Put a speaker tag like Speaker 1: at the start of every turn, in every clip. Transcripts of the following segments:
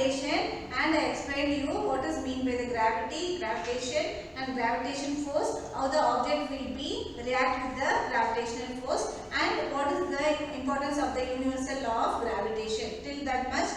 Speaker 1: gravitation, and I explained you what is mean by the gravity, gravitation and gravitation force, how the object will be react with the gravitational force, and what is the importance of the universal law of gravitation. Till that much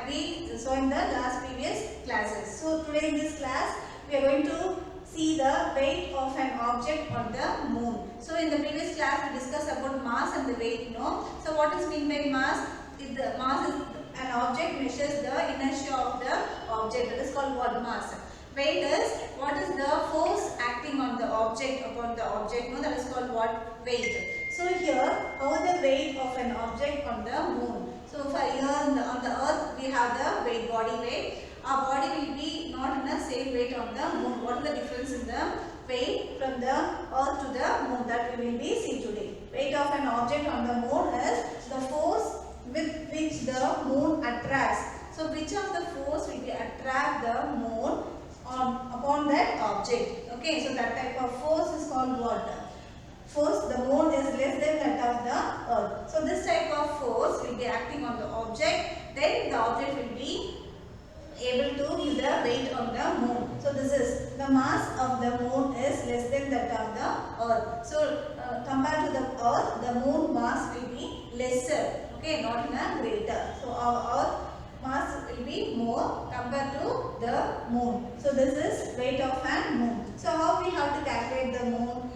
Speaker 1: we saw in the last previous classes. So today in this class we are going to see the weight of an object on the moon. So in the previous class we discussed about mass and the weight. So what is mean by mass? If the mass is an object measures the inertia of the object, that is called what? Mass. Weight is what is the force acting on the object upon the object, that is called what? Weight. So here how the weight of an object on the moon. So for here on the earth we have the weight, body weight. Our body will be not in the same weight on the moon. What is the difference in the weight from the earth to the moon, that we will be see today. Weight of an object on the moon is the force with which the moon attracts. So which of the force will be attract the moon upon that object. Okay, so that type of force is called what? Force, the moon is less than that of the earth. So this type of force will be acting on the object, then the object will be able to give the weight on the moon. So this is the mass of the moon is less than that of the earth. So compared to the earth, the moon mass will be lesser, okay, not in a greater. So our earth mass will be more compared to the moon. So this is weight of a moon. So how we have to calculate the moon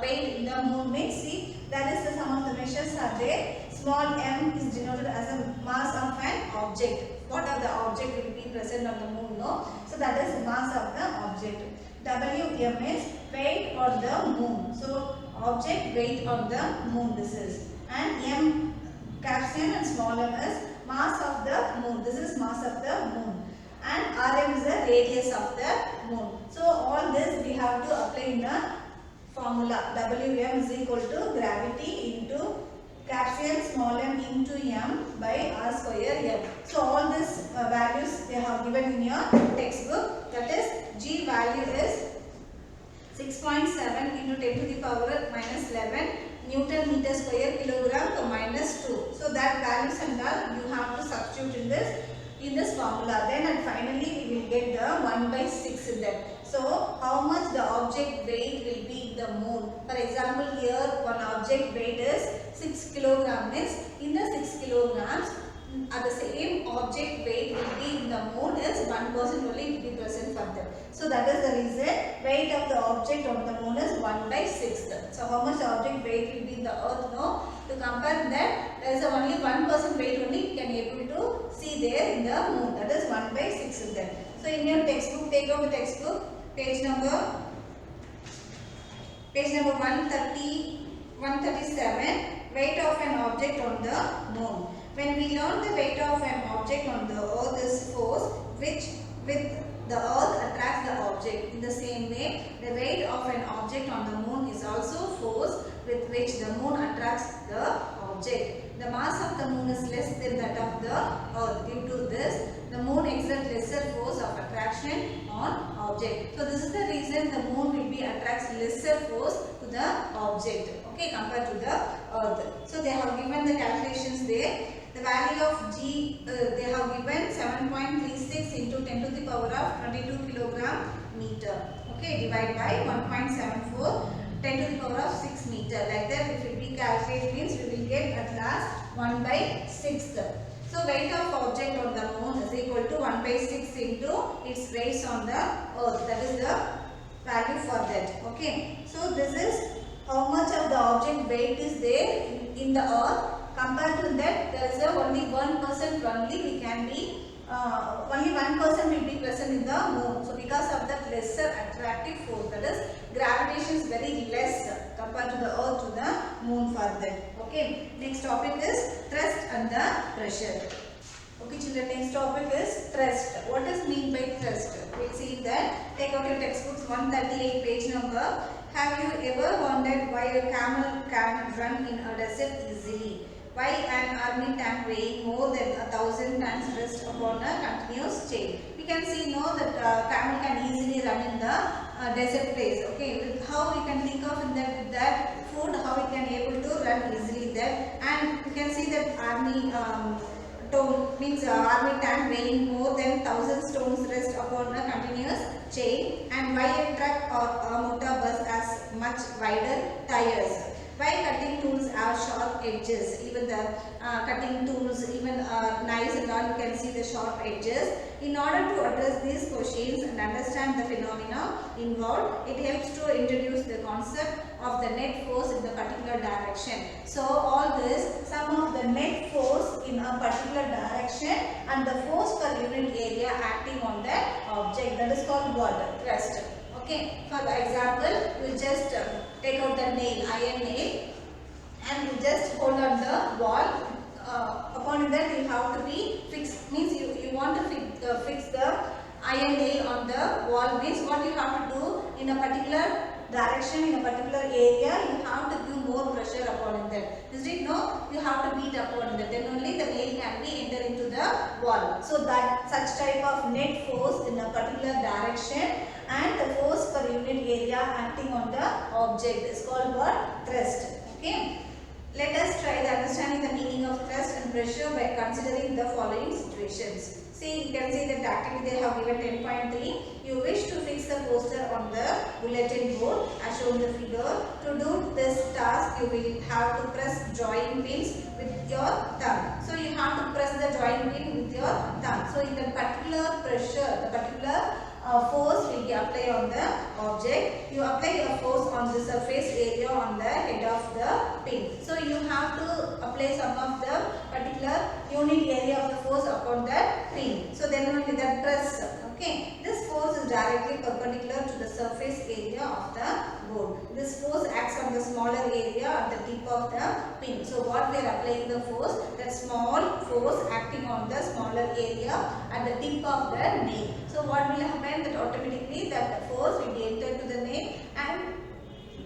Speaker 1: weight in the moon means, see, that is the some of the measures are there. Small m is denoted as a mass of an object. What are the object will be present on the moon? No? So that is the mass of the object. Wm is weight on the moon. So object weight on the moon this is. And m, capsule and small m is mass of the moon. This is mass of the moon. And Rm is the radius of the moon. So all this we have to apply in the formula. Wm is equal to gravity into capsule small m into m by r square m. So all these values they have given in your textbook. That is G value is 6.7 into 10 to the power minus 11 Newton meter square kilogram per minus 2. So that values and all you have to substitute in this formula. Then and finally we will get the 1 by 6 in that. So how much the object weight will be in the moon. For example, here one object weight is 6 kilogram means in the 6 kilograms at the same object weight will be in the moon is 1% only will be present for them. So that is the reason weight of the object on the moon is 1 by 6. So how much the object weight will be in the earth? No. To compare that, there is only 1% weight only you can able to see there in the moon. That is 1 by 6 in there. So in your textbook, take out the textbook, page number 137, weight of an object on the moon. When we learn the weight of an object on the earth is force which with the earth attracts the object. In the same way, the weight of an object on the moon is also force with which the moon attracts the object. The mass of the moon is less than that of the earth. Due to this, the moon exerts lesser force of attraction on object. So this is the reason the moon will be attracts lesser force to the object, okay, compared to the earth. So they have given the calculations there. The value of G they have given 7.36 into 10 to the power of 22 kilogram meter. Okay, divide by 1.74 10 to the power of 6 meter. Like that, if it be calculated means we will get at last 1 by 6. So weight of object on the moon is equal to 1 by 6 into its weight on the earth. That is the value for that. Okay. So this is how much of the object weight is there in the earth. Compared to that, there is only 1% only we can be only 1% will be present in the moon. So because of that lesser attractive force, that is gravitation is very less compared to the earth to the moon for that. Okay. Next topic is thrust and the pressure. Okay children, next topic is thrust. What is mean by thrust? We will see that. Take out your textbooks 138 page number. Have you ever wondered why a camel can run in a desert easily? Why an army tank weighing more than 1,000 tons rests upon a continuous chain? We can see now that camel can easily run in the desert place. Okay, how we can think of in that with that food, how we can able to run easily there, and we can see that army ton means army tank weighing more than 1000 stones rest upon a continuous chain, and why a truck or a motor bus has much wider tires. Why cutting tools have sharp edges? Even the cutting tools, even knives and all, you can see the sharp edges. In order to address these questions and understand the phenomena involved, it helps to introduce the concept of the net force in the particular direction. So all this, some of the net force in a particular direction and the force per unit area acting on that object, that is called what? Thrust. Okay, for example, you just take out the nail, iron nail, and you just hold on the wall. Upon that you have to be fixed, means you want to fix the iron nail on the wall, means what you have to do in a particular direction, in a particular area, you have to give more pressure upon that. Is it no? You have to beat upon that, then only the nail can be enter into the wall. So that such type of net force in a particular direction and the force per unit area acting on the object is called what? Thrust. Okay. Let us try the understanding the meaning of thrust and pressure by considering the following situations. See, you can see that activity they have given 10.3. You wish to fix the poster on the bulletin board as shown in the figure. To do this task, you will have to press drawing pins with your thumb. So you have to press the drawing pin with your thumb. So in the particular pressure, the particular force will be applied on the object. You apply a force on the surface area on the head of the pin. So you have to apply some of the particular unit area of the force upon the pin. So then only the press. Okay, this force is directly perpendicular to the surface area of the board. This force acts on the smaller area at the tip of the pin. So what we are applying the force? That small force acting on the smaller area at the tip of the nail. So what will happen? That automatically that force will be entered to the nail, and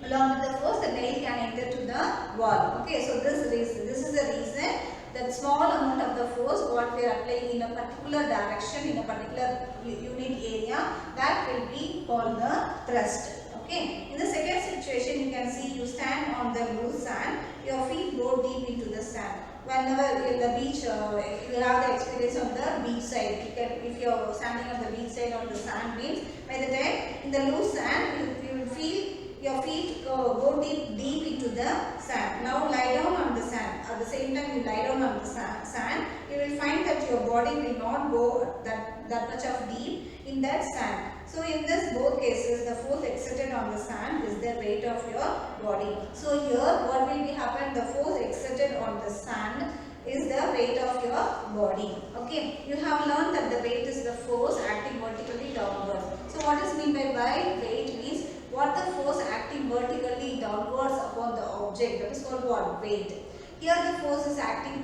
Speaker 1: along with the force the nail can enter to the wall. Okay, so this is the reason that small amount of the force what we are applying in a particular direction, in a particular unit area, that will be called the thrust. Okay. In the second situation, you can see you stand on the loose sand, your feet go deep into the sand. Whenever in the beach, you have the experience on the beach side. If you are standing on the beach side on the sand beach, by the time in the loose sand, you will feel your feet go deep into the sand. Now lie down on the sand. At the same time you lie down on the sand, you will find that your body will not go that much of deep in that sand. So in this both cases, the force exerted on the sand is the weight of your body. So here what will be happen? The force exerted on the sand is the weight of your body. Okay, you have learned that the weight is the force acting vertically downwards. So what is mean by weight means what the force acting vertically downwards upon the object, that is called what? Weight. Here the force is acting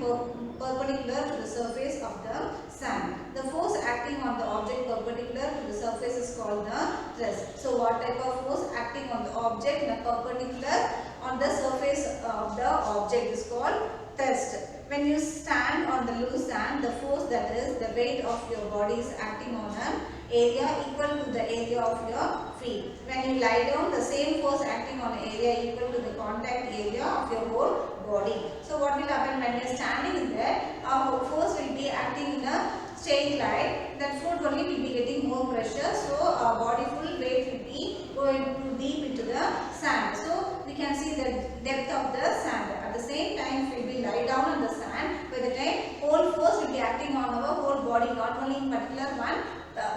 Speaker 1: perpendicular to the surface of the sand. The force acting on the object perpendicular to the surface is called the thrust. So what type of force acting on the object in a perpendicular on the surface of the object is called thrust. When you stand on the loose sand, the force, that is the weight of your body, is acting on an area equal to the area of your feet. When you lie down, the same force acting on an area equal to the contact area of your whole body. So what will happen when you are standing there? Our force will be acting in a straight line. That foot only will be getting more pressure. So our body full weight will be going deep into the sand. So we can see the depth of the sand. At the same time, if we lie down on the sand, by the time whole force will be acting on our whole body, not only in particular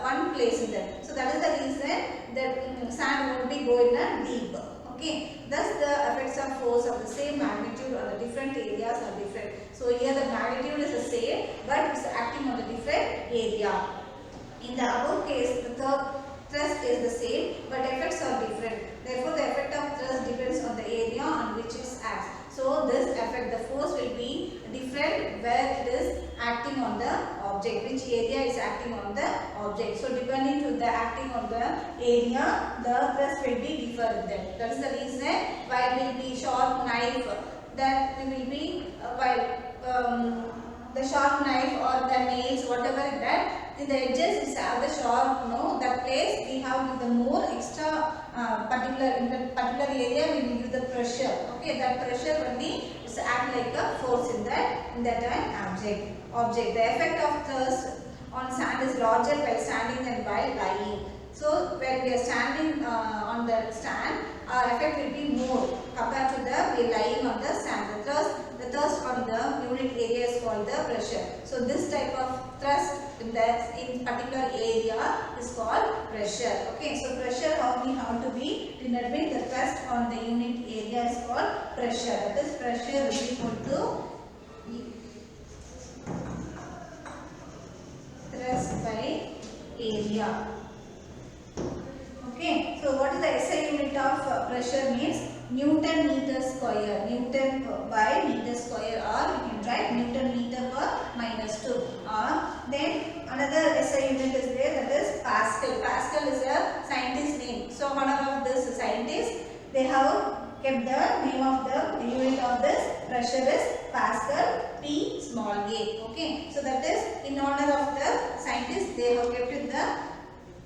Speaker 1: one place in there. So that is the reason that sand won't be going deep. Okay. Thus the effects of force of the same magnitude on the different areas are different. So here the magnitude is the same, but it's acting on the different area. In the above case, the thrust is the same, but effects are different. Therefore, the effect of thrust depends on the area on which it acts. So this effect, the force will be different where it is acting on the object, which area is acting on the object. So depending to the acting on the area, the thrust will be different then. That is the reason why it will be sharp knife, that will be the sharp knife or the nails, whatever that. In the edges is the sharp, that place we have the more extra particular, in the particular area we will give the pressure. Okay, that pressure only is act like a force in that object. The effect of thrust on sand is larger while standing than while lying. So when we are standing on the stand, our effect will be more compared to the we lying on the sand. The thrust on the unit area is called the pressure. So this type of thrust in particular area is called pressure. Okay, so pressure how we have to be denoted. The thrust on the unit area is called pressure. That is pressure is equal to thrust by area. Okay, so what is the SI unit of pressure means Newton meter square. Newton by meter square, or you can write Newton meter per minus 2. Or then another SI unit is there, that is Pascal. Pascal is a scientist name. So honor of this scientist, they have kept the name of the unit of this pressure is Pascal, P small a. Okay, so that is in honor of the scientist, they have kept in the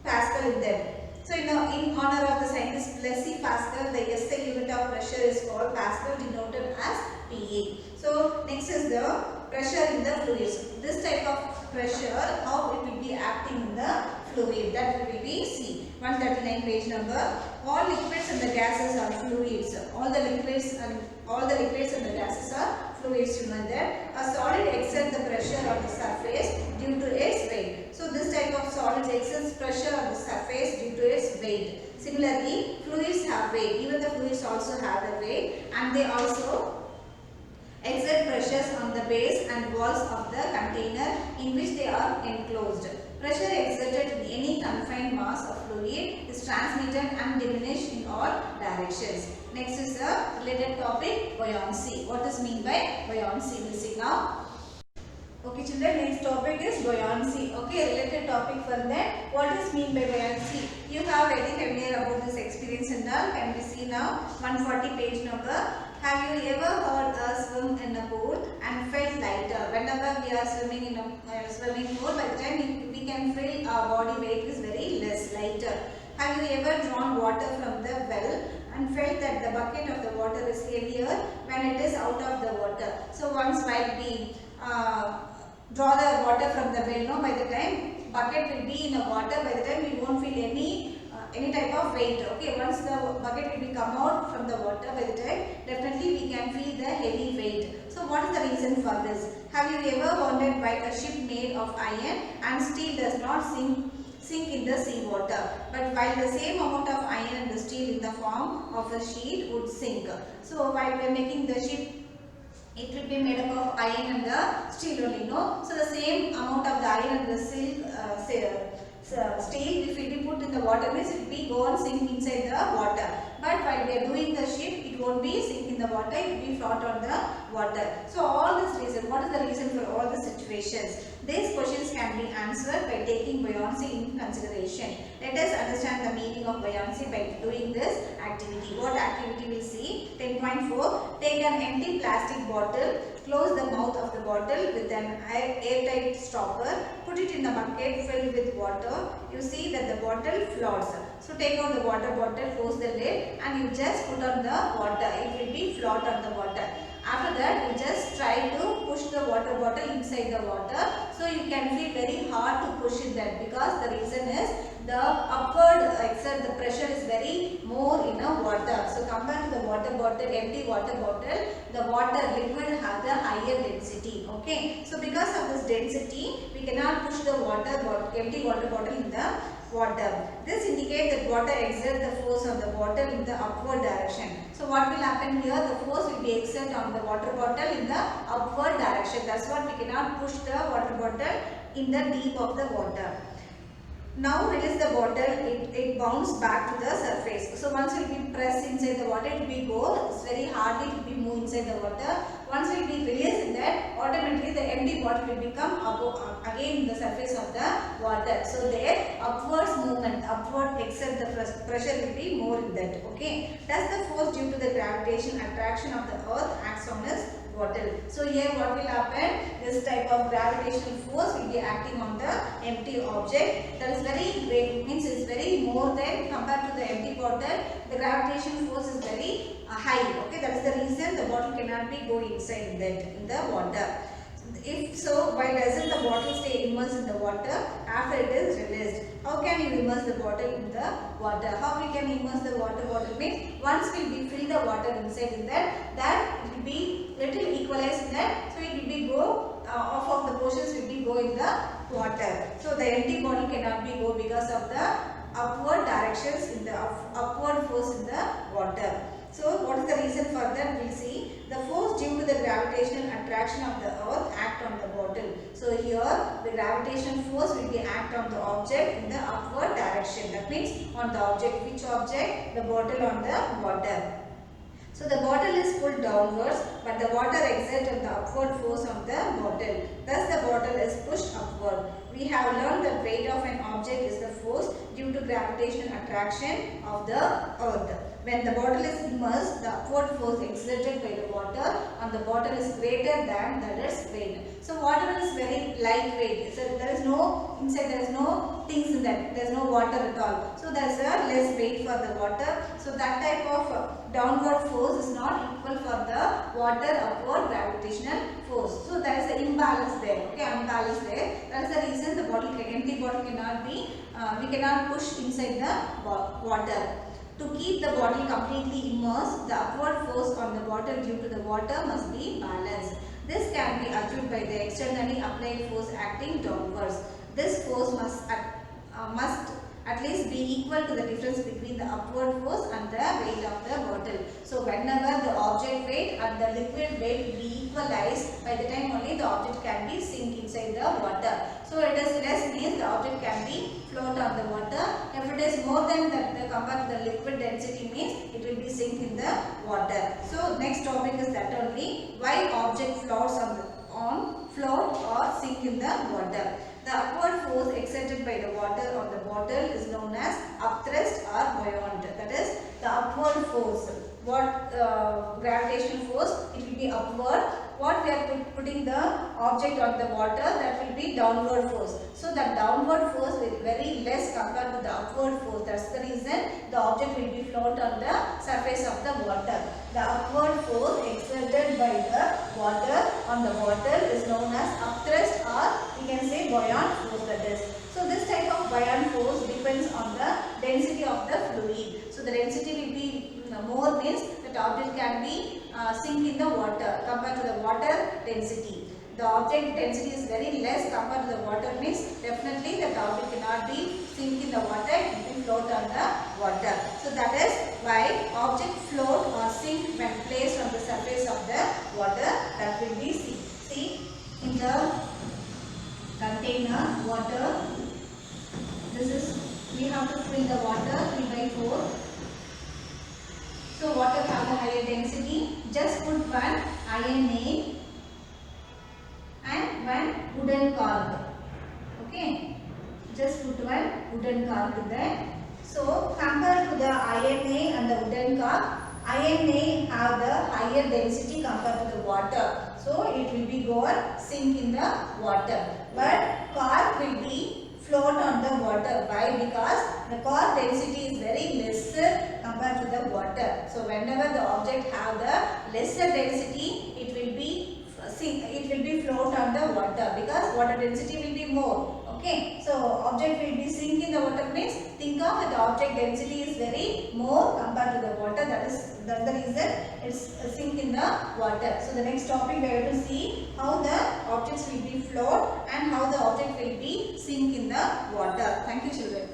Speaker 1: Pascal in them. So in honor of the scientist Blaise Pascal, the SI unit of pressure is called Pascal, denoted as PA. So next is the pressure in the fluids. This type of pressure, how it will be acting in the fluid, that will be C. 139 page number. All liquids and the gases are fluids. All the liquids and the gases are fluids. You know that a solid exerts the pressure on the surface due to its weight. So this type of solids exerts pressure on the surface due to its weight. Similarly, fluids have weight. Even the fluids also have the weight, and they also exert pressures on the base and walls of the container in which they are enclosed. Pressure exerted in any confined mass of fluid is transmitted and diminished in all directions. Next is a related topic, buoyancy. What is mean by buoyancy? We'll see now. Okay children, next topic is buoyancy. Okay, related topic for that. What is mean by buoyancy? You have very familiar about this experience and all. Can we see now? 140 page number. Have you ever heard us swim in a pool and felt lighter? Whenever we are swimming in a swimming pool, by the time we can feel our body weight is very less, lighter. Have you ever drawn water from the well and felt that the bucket of the water is heavier when it is out of the water? So once while we draw the water from the well, no, by the time bucket will be in the water, by the time we won't feel any type of weight. Okay, once the bucket will be come out from the water, by the time definitely we can feel the heavy weight. So what is the reason for this? Have you ever wondered why a ship made of iron and steel does not sink in the sea water, but while the same amount of iron and the steel in the form of a sheet would sink? So while we are making the ship, it will be made up of iron and the steel only, no? So the same amount of the iron and the steel, if it be put in the water, means it will be go and sink inside the water. But while we are doing the ship, it won't be sink in the water, it will be float on the water. So all this reason, what is the reason for all the situations? These questions can be answered by taking buoyancy in consideration. Let us understand the meaning of buoyancy by doing this activity. What activity we will see? 10.4. Take an empty plastic bottle, close the mouth of the bottle with an airtight stopper, put it in the bucket filled with water. You see that the bottle floats. So take out the water bottle, close the lid, and you just put on the water. It will be float on the water. After that, you just try to push the water bottle inside the water. So you can feel very hard to push it that, because the reason is the upward exert, the pressure is very more in a water. So compared to the water bottle, empty water bottle, the water liquid has a higher density. Okay. So because of this density, we cannot push the empty water bottle in the water. This indicates that water exerts the force on the bottle in the upward direction. So what will happen here? The force will be exerted on the water bottle in the upward direction. That's what we cannot push the water bottle in the deep of the water. Now release the bottle, it bounces back to the surface. So once it will be pressed inside the water, it will be it's very hardly it will be move inside the water. Once it will be released in that, automatically the empty bottle will become again in the surface of the water. So there upwards movement, upward exert the pressure will be more in that. Okay. Thus the force due to the gravitation attraction of the earth acts on its bottle. So here what will happen? This type of gravitational force will be acting on the empty object. That is very great, means it's very more than compared to the empty bottle. The gravitational force is very high. Okay, that is the reason the bottle cannot be go inside that in the water. If so, why doesn't the bottle stay immersed in the water after it is released? How can you immerse the bottle in the water? How we can immerse the water? Bottle means once we fill the water inside in that it will be little equalized in that, so it will be go off of the portions will be go in the water. So the empty bottle cannot be go because of the upward directions in the upward force in the water. So what is the reason for that? We will see the force due to the gravitational attraction of the earth act on the bottle. So here the gravitational force will be act on the object in the upward direction. That means on the object. Which object? The bottle on the water. So the bottle is pulled downwards, but the water exerts on the upward force of the bottle. Thus the bottle is pushed upward. We have learned that weight of an object is the force due to gravitational attraction of the earth. When the bottle is immersed, the upward force exerted by the water on the bottle is greater than its weight. So water is very lightweight. So there is no inside. There is no things in that. There is no water at all. So there is a less weight for the water. So that type of downward force is not equal for the water upward gravitational force. So there is an imbalance there. Okay, imbalance there. That is the reason the bottle, empty bottle cannot be. We cannot push inside the water. To keep the bottle completely immersed, the upward force on the bottle due to the water must be balanced. This can be achieved by the externally applied force acting downwards. This force must at least be equal to the difference between the upward force and the weight of the bottle. So whenever the object weight and the liquid weight will be equalized, by the time only the object can be sink inside the water. So it is less means the object can be float on the water. If it is more than the compared to the liquid density means it will be sink in the water. So next topic is that only why object floats on float or sink in the water. The upward force exerted by the water on the bottle is known as upthrust or buoyant. That is the upward force. What gravitational force? It will be upward. What we are putting the object on the water, that will be downward force. So the downward force will be very less compared to the upward force. That's the reason the object will be float on the surface of the water. The upward force exerted by the water on the bottle is known as upthrust or we can say buoyant force. That is. So this type of buoyant force depends on the density of the fluid. So the density will be more means that object can be sink in the water compared to the water density. The object density is very less compared to the water means definitely that object cannot be sink in the water, it will be float on the water. So that is why object float or sink when placed on the surface of the water, that will be sink. See in the container water, this is we have to fill the water 3/4. So water have a higher density. Just put one iron nail and one wooden cork. Okay. Just put one wooden cork there. So compared to the iron nail and the wooden cork, iron nail have the higher density compared to the water. So it will be go and sink in the water. But cork will be float on the water. Why? Because the cork density is very lesser compared to the water. So whenever the object have the lesser density, it will be float on the water because water density will be more. Okay, so object will be sink in the water means think of the object density is very more compared to the water. That's the reason it's sink in the water. So the next topic we have to see how the objects will be float and how the object will be sink in the water. Thank you, children.